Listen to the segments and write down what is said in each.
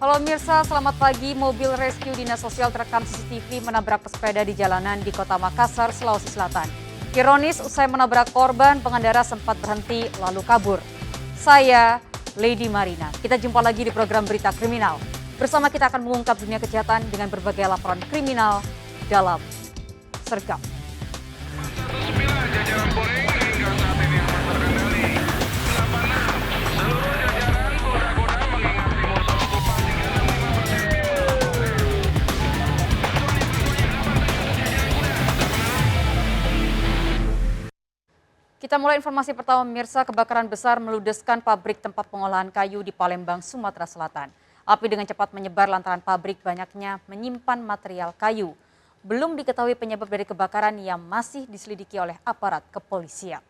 Halo Mirsa, selamat pagi. Mobil rescue Dinas Sosial terekam CCTV menabrak pesepeda di jalanan di Kota Makassar, Sulawesi Selatan. Ironis, usai menabrak korban, pengendara sempat berhenti lalu kabur. Saya Lady Marina. Kita jumpa lagi di program Berita Kriminal. Bersama kita akan mengungkap dunia kejahatan dengan berbagai laporan kriminal dalam Sergap. Kita mulai informasi pertama, pemirsa. Kebakaran besar meludeskan pabrik tempat pengolahan kayu di Palembang, Sumatera Selatan. Api dengan cepat menyebar lantaran pabrik banyaknya menyimpan material kayu. Belum diketahui penyebab dari kebakaran yang masih diselidiki oleh aparat kepolisian.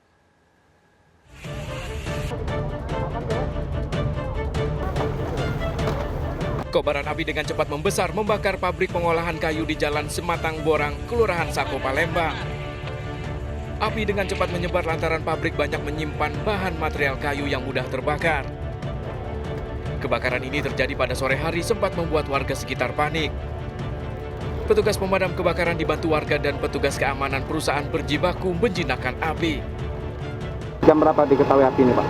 Kobaran api dengan cepat membesar membakar pabrik pengolahan kayu di Jalan Sematang Borang, Kelurahan Sako, Palembang. Api dengan cepat menyebar lantaran pabrik banyak menyimpan bahan material kayu yang mudah terbakar. Kebakaran ini terjadi pada sore hari sempat membuat warga sekitar panik. Petugas pemadam kebakaran dibantu warga dan petugas keamanan perusahaan berjibaku menjinakkan api. Jam berapa diketahui api ini, Pak?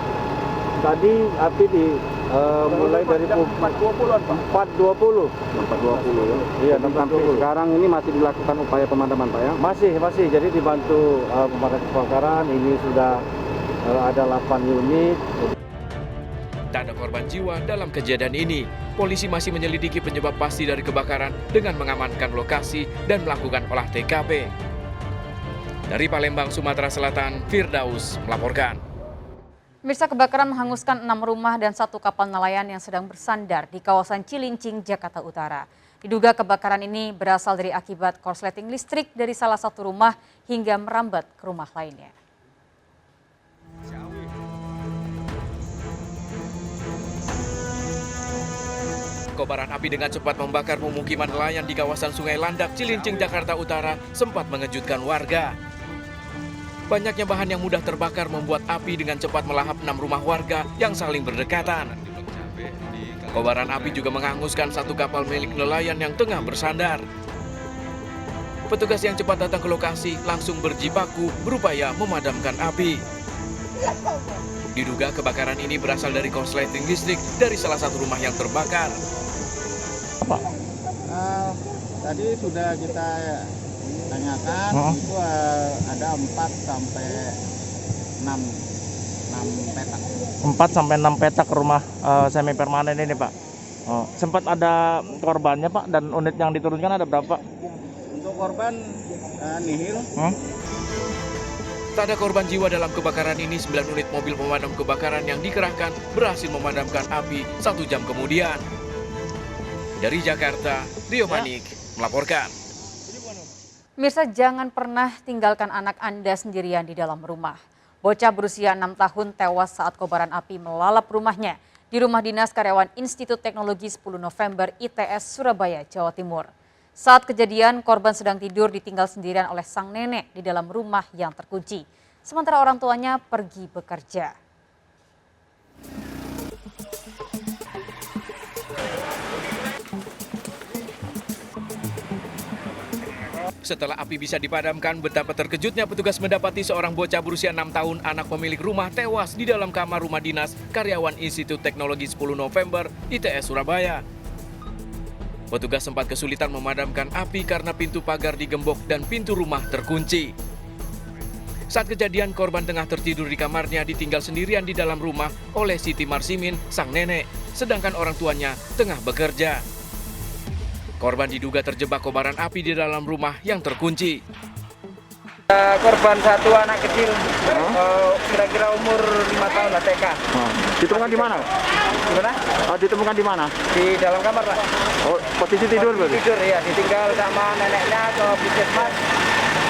Tadi api mulai dari 4.20-an, Pak. 4.20. 4.20 ya? Iya, Sampai sekarang ini masih dilakukan upaya pemadaman, Pak ya? Masih. Jadi dibantu pemadam kebakaran, ini sudah ada 8 unit. Tak ada korban jiwa dalam kejadian ini. Polisi masih menyelidiki penyebab pasti dari kebakaran dengan mengamankan lokasi dan melakukan olah TKP. Dari Palembang, Sumatera Selatan, Firdaus melaporkan. Pemirsa, kebakaran menghanguskan 6 rumah dan 1 kapal nelayan yang sedang bersandar di kawasan Cilincing, Jakarta Utara. Diduga kebakaran ini berasal dari akibat korsleting listrik dari salah satu rumah hingga merambat ke rumah lainnya. Kobaran api dengan cepat membakar pemukiman nelayan di kawasan Sungai Landak, Cilincing, Jakarta Utara sempat mengejutkan warga. Banyaknya bahan yang mudah terbakar membuat api dengan cepat melahap 6 rumah warga yang saling berdekatan. Kobaran api juga menghanguskan 1 kapal milik nelayan yang tengah bersandar. Petugas yang cepat datang ke lokasi langsung berjibaku berupaya memadamkan api. Diduga kebakaran ini berasal dari korsleting listrik dari salah satu rumah yang terbakar. Tadi sudah kita tanyakan, itu ada 4 sampai 6 petak. 4 sampai 6 petak rumah semi permanen ini, Pak. Sempat ada korbannya, Pak, dan unit yang diturunkan ada berapa? Untuk korban nihil. Tak ada korban jiwa dalam kebakaran ini. 9 unit mobil pemadam kebakaran yang dikerahkan berhasil memadamkan api 1 jam kemudian. Dari Jakarta, Rio Manik melaporkan. Mirsa, jangan pernah tinggalkan anak Anda sendirian di dalam rumah. Bocah berusia 6 tahun tewas saat kobaran api melalap rumahnya di rumah dinas karyawan Institut Teknologi 10 November ITS Surabaya, Jawa Timur. Saat kejadian, korban sedang tidur ditinggal sendirian oleh sang nenek di dalam rumah yang terkunci. Sementara orang tuanya pergi bekerja. Setelah api bisa dipadamkan, betapa terkejutnya petugas mendapati seorang bocah berusia 6 tahun, anak pemilik rumah, tewas di dalam kamar rumah dinas karyawan Institut Teknologi 10 November ITS Surabaya. Petugas sempat kesulitan memadamkan api karena pintu pagar digembok dan pintu rumah terkunci. Saat kejadian, korban tengah tertidur di kamarnya ditinggal sendirian di dalam rumah oleh Siti Marsimin, sang nenek, sedangkan orang tuanya tengah bekerja. Korban diduga terjebak kobaran api di dalam rumah yang terkunci. Korban 1 anak kecil, kira-kira umur 5 tahun lah, TK. Ditemukan di mana? Gimana? Ditemukan di mana? Di dalam kamar, Pak. Oh, posisi tidur berarti? Tidur, ya. Ditinggal sama neneknya ke puskesmas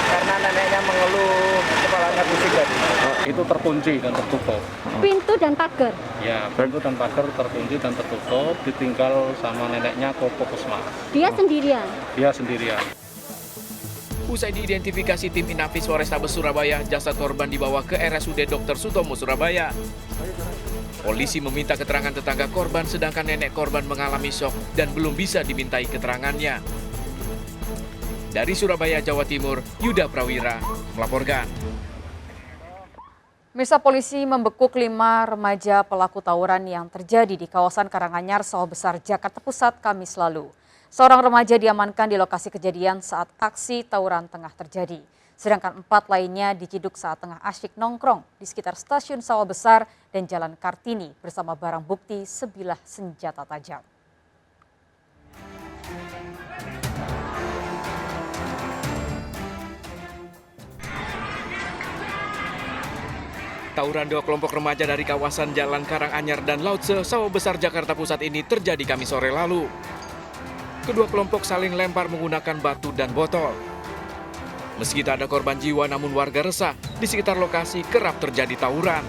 karena neneknya mengeluh kepalanya pusing tadi. Itu terkunci dan tertutup. Pintu dan pagar. Ya, pintu dan pagar terkunci dan tertutup, ditinggal sama neneknya ke puskesmas. Dia sendirian. Dia sendirian. Usai diidentifikasi tim Inafis Polrestabes Surabaya, jasad korban dibawa ke RSUD Dr. Sutomo Surabaya. Polisi meminta keterangan tetangga korban sedangkan nenek korban mengalami syok dan belum bisa dimintai keterangannya. Dari Surabaya, Jawa Timur, Yuda Prawira melaporkan. Mirsa, polisi membekuk 5 remaja pelaku tawuran yang terjadi di kawasan Karanganyar, Sawah Besar, Jakarta Pusat, Kamis lalu. Seorang remaja diamankan di lokasi kejadian saat aksi tawuran tengah terjadi. Sedangkan 4 lainnya diciduk saat tengah asyik nongkrong di sekitar stasiun Sawah Besar dan Jalan Kartini bersama barang bukti sebilah senjata tajam. Tawuran 2 kelompok remaja dari kawasan Jalan Karanganyar dan Lautse, Sawah Besar, Jakarta Pusat ini terjadi Kamis sore lalu. Kedua kelompok saling lempar menggunakan batu dan botol. Meski tak ada korban jiwa, namun warga resah di sekitar lokasi kerap terjadi tawuran.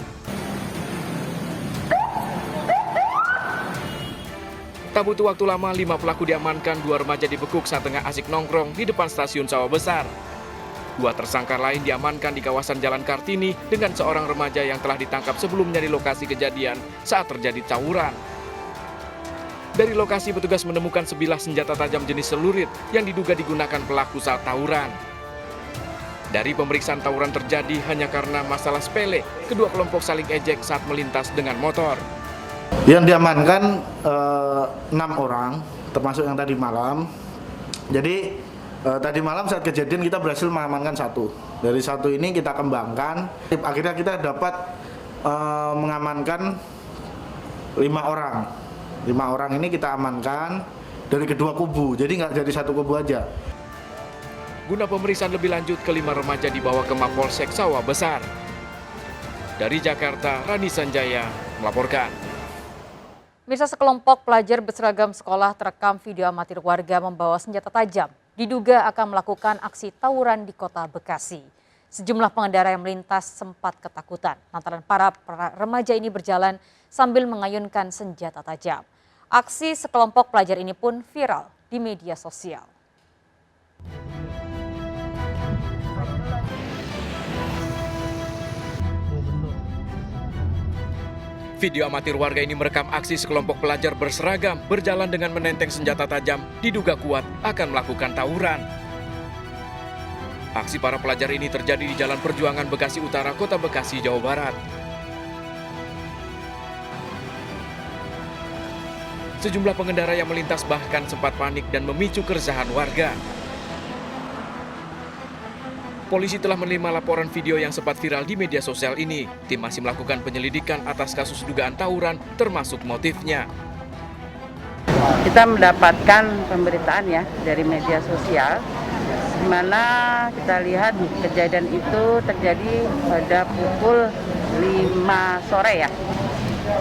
Tak butuh waktu lama, 5 pelaku diamankan, 2 remaja dibekuk saat tengah asik nongkrong di depan stasiun Sawah Besar. 2 tersangka lain diamankan di kawasan Jalan Kartini dengan seorang remaja yang telah ditangkap sebelumnya di lokasi kejadian saat terjadi tawuran. Dari lokasi, petugas menemukan sebilah senjata tajam jenis celurit yang diduga digunakan pelaku saat tawuran. Dari pemeriksaan, tawuran terjadi hanya karena masalah sepele. Kedua kelompok saling ejek saat melintas dengan motor. Yang diamankan 6 orang, termasuk yang tadi malam. Jadi tadi malam saat kejadian kita berhasil mengamankan 1. Dari 1 ini kita kembangkan. Akhirnya kita dapat mengamankan 5 orang. 5 orang ini kita amankan dari kedua kubu. Jadi nggak jadi 1 kubu aja. Guna pemeriksaan lebih lanjut, ke-5 remaja dibawa ke Mapolsek Sawah Besar. Dari Jakarta, Rani Sanjaya melaporkan. Mirsa, sekelompok pelajar berseragam sekolah terekam video amatir warga membawa senjata tajam. Diduga akan melakukan aksi tawuran di kota Bekasi. Sejumlah pengendara yang melintas sempat ketakutan lantaran para remaja ini berjalan sambil mengayunkan senjata tajam. Aksi sekelompok pelajar ini pun viral di media sosial. Video amatir warga ini merekam aksi sekelompok pelajar berseragam berjalan dengan menenteng senjata tajam, diduga kuat akan melakukan tawuran. Aksi para pelajar ini terjadi di Jalan Perjuangan Bekasi Utara, Kota Bekasi, Jawa Barat. Sejumlah pengendara yang melintas bahkan sempat panik dan memicu keresahan warga. Polisi telah menerima laporan video yang sempat viral di media sosial ini. Tim masih melakukan penyelidikan atas kasus dugaan tawuran, termasuk motifnya. Kita mendapatkan pemberitaan ya dari media sosial, di mana kita lihat kejadian itu terjadi pada pukul 5 sore ya,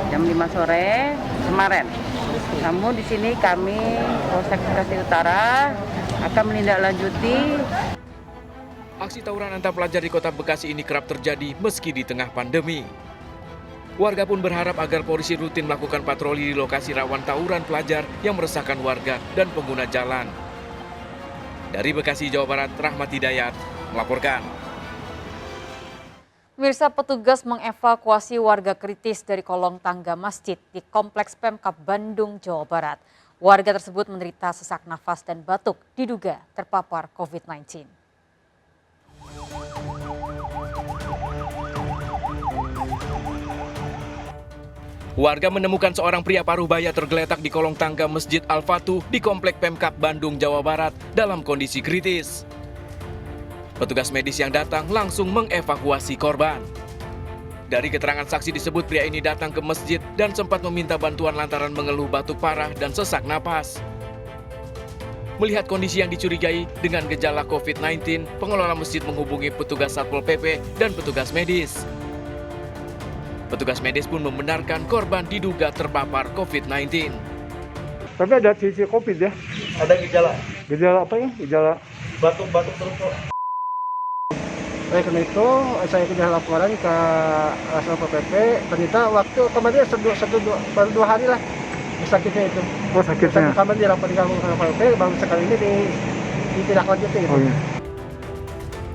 jam 5 sore kemarin. Namun di sini kami Polsek Bekasi Utara akan menindaklanjuti. Aksi tawuran antar pelajar di Kota Bekasi ini kerap terjadi meski di tengah pandemi. Warga pun berharap agar polisi rutin melakukan patroli di lokasi rawan tawuran pelajar yang meresahkan warga dan pengguna jalan. Dari Bekasi, Jawa Barat, Rahmat Hidayat melaporkan. Mirsa, petugas mengevakuasi warga kritis dari kolong tangga masjid di Kompleks Pemkab Bandung, Jawa Barat. Warga tersebut menderita sesak nafas dan batuk, diduga terpapar COVID-19. Warga menemukan seorang pria paruh baya tergeletak di kolong tangga Masjid Al-Fatuh di Komplek Pemkab Bandung, Jawa Barat dalam kondisi kritis. Petugas medis yang datang langsung mengevakuasi korban. Dari keterangan saksi disebut pria ini datang ke masjid dan sempat meminta bantuan lantaran mengeluh batuk parah dan sesak napas. Melihat kondisi yang dicurigai dengan gejala COVID-19, pengelola masjid menghubungi petugas Satpol PP dan petugas medis. Petugas medis pun membenarkan korban diduga terpapar COVID-19. Tapi ada sisi COVID ya? Ada gejala? Gejala apa ya? Gejala Batuk-batuk terus kok. oleh karena itu saya sudah laporan ke Satpol PP. Ternyata waktu kemarin baru 2 hari lah sakitnya itu. Oh, sakitnya. Kemarin dilaporkan ke Satpol PP, baru sekali ini ditindaklanjuti gitu. Oh, iya.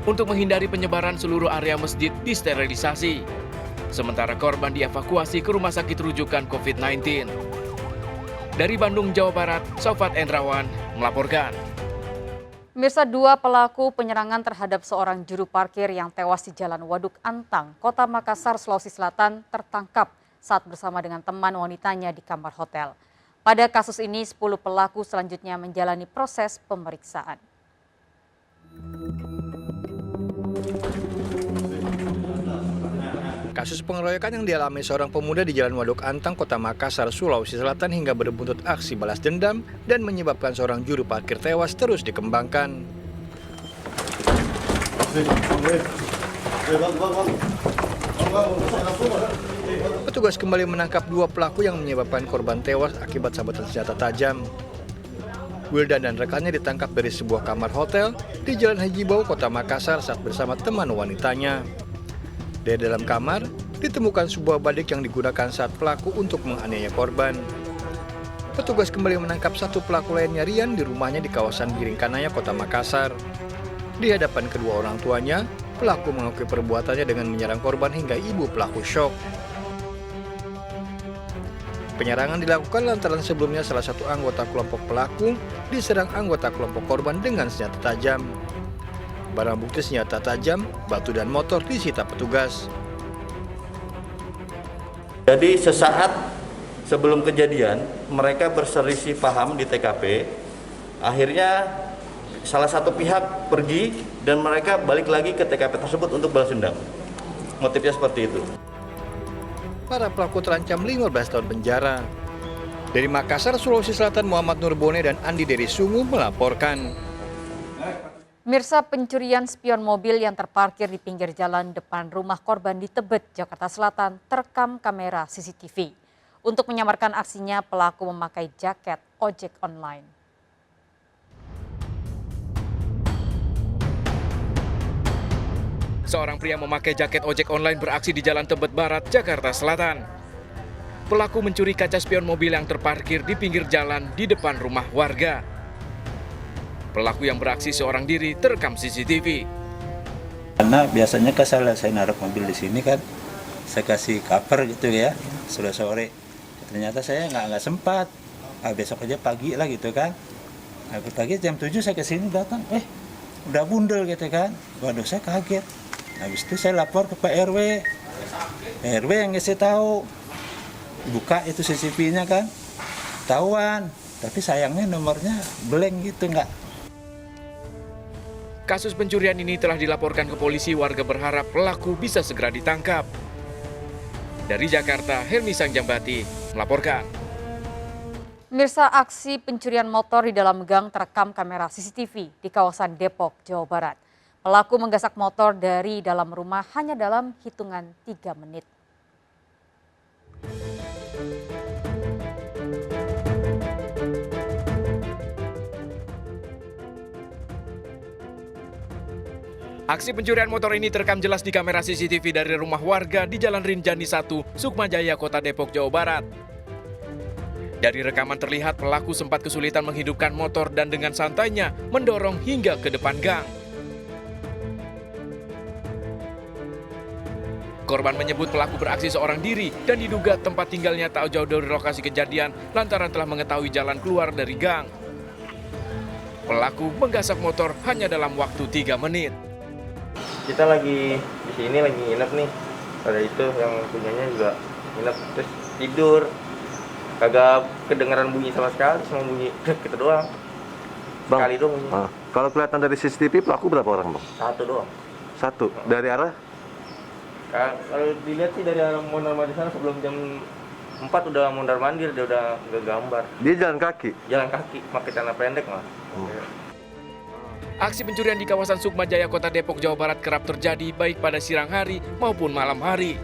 Untuk menghindari penyebaran, seluruh area masjid disterilisasi. Sementara korban dievakuasi ke rumah sakit rujukan COVID-19. Dari Bandung, Jawa Barat, Sofat Endrawan melaporkan. Pemirsa, 2 pelaku penyerangan terhadap seorang juru parkir yang tewas di Jalan Waduk Antang, Kota Makassar, Sulawesi Selatan tertangkap saat bersama dengan teman wanitanya di kamar hotel. Pada kasus ini, 10 pelaku selanjutnya menjalani proses pemeriksaan. Kasus pengeroyokan yang dialami seorang pemuda di Jalan Waduk Antang, Kota Makassar, Sulawesi Selatan hingga berbuntut aksi balas dendam dan menyebabkan seorang juru parkir tewas terus dikembangkan. Petugas kembali menangkap 2 pelaku yang menyebabkan korban tewas akibat sabetan senjata tajam. Wildan dan rekannya ditangkap dari sebuah kamar hotel di Jalan Haji Bau, Kota Makassar saat bersama teman wanitanya. Dari dalam kamar, ditemukan sebuah badik yang digunakan saat pelaku untuk menganiaya korban. Petugas kembali menangkap 1 pelaku lainnya, Rian, di rumahnya di kawasan Biringkanaya, Kota Makassar. Di hadapan kedua orang tuanya, pelaku mengakui perbuatannya dengan menyerang korban hingga ibu pelaku syok. Penyerangan dilakukan lantaran sebelumnya salah satu anggota kelompok pelaku diserang anggota kelompok korban dengan senjata tajam. Barang bukti senjata tajam, batu dan motor disita petugas. Jadi sesaat sebelum kejadian mereka berselisih paham di TKP. Akhirnya salah satu pihak pergi dan mereka balik lagi ke TKP tersebut untuk balas dendam. Motifnya seperti itu. Para pelaku terancam 15 tahun penjara. Dari Makassar, Sulawesi Selatan, Muhammad Nurbone dan Andi Dari Sungu melaporkan. Mirsa, pencurian spion mobil yang terparkir di pinggir jalan depan rumah korban di Tebet, Jakarta Selatan terekam kamera CCTV. Untuk menyamarkan aksinya, pelaku memakai jaket ojek online. Seorang pria memakai jaket ojek online beraksi di Jalan Tebet Barat, Jakarta Selatan. Pelaku mencuri kaca spion mobil yang terparkir di pinggir jalan di depan rumah warga. Pelaku yang beraksi seorang diri terekam CCTV. Karena biasanya kan saya naruh mobil di sini kan, saya kasih cover gitu ya, sudah sore. Ternyata saya nggak sempat. Besok aja pagi lah gitu kan. Pagi jam 7 saya ke sini datang, udah bundel gitu kan. Waduh, saya kaget. Habis itu saya lapor ke Pak RW. RW yang ngasih tahu. Buka itu CCTV-nya kan, tahuan. Tapi sayangnya nomornya blank gitu nggak. Kasus pencurian ini telah dilaporkan ke polisi. Warga berharap pelaku bisa segera ditangkap. Dari Jakarta, Helmi Sangjambati melaporkan. Mirsa, aksi pencurian motor di dalam gang terekam kamera CCTV di kawasan Depok, Jawa Barat. Pelaku menggasak motor dari dalam rumah hanya dalam hitungan 3 menit. Aksi pencurian motor ini terekam jelas di kamera CCTV dari rumah warga di Jalan Rinjani 1, Sukmajaya, Kota Depok, Jawa Barat. Dari rekaman terlihat pelaku sempat kesulitan menghidupkan motor dan dengan santainya mendorong hingga ke depan gang. Korban menyebut pelaku beraksi seorang diri dan diduga tempat tinggalnya tak jauh dari lokasi kejadian lantaran telah mengetahui jalan keluar dari gang. Pelaku menggasak motor hanya dalam waktu 3 menit. Kita lagi di sini lagi nginep nih. Ada itu yang punyanya juga nginep terus tidur. Kagak kedengaran bunyi sama sekali, cuma bunyi kita doang. Sekali doang bunyi. Kalau kelihatan dari CCTV pelaku berapa orang, Bang? 1 doang. 1. Dari arah? Kalau dilihat sih dari arah mondar-mandir sana sebelum jam 4 udah mondar-mandir, dia udah ngegambar. Dia jalan kaki? Jalan kaki, pakai celana pendek mah. Aksi pencurian di kawasan Sukmajaya, Kota Depok, Jawa Barat kerap terjadi baik pada siang hari maupun malam hari.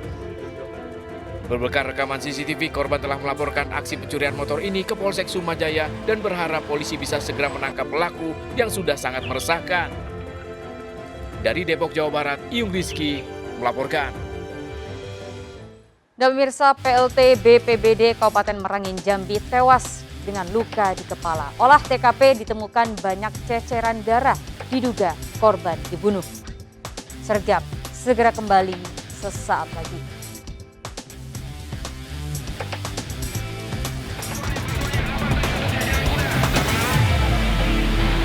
Berbekal rekaman CCTV, korban telah melaporkan aksi pencurian motor ini ke Polsek Sukmajaya dan berharap polisi bisa segera menangkap pelaku yang sudah sangat meresahkan. Dari Depok, Jawa Barat, Iyung Rizky melaporkan. Dan pemirsa, PLT BPBD Kabupaten Merangin, Jambi tewas dengan luka di kepala. Olah TKP ditemukan banyak ceceran darah, diduga korban dibunuh. Sergap segera kembali sesaat lagi.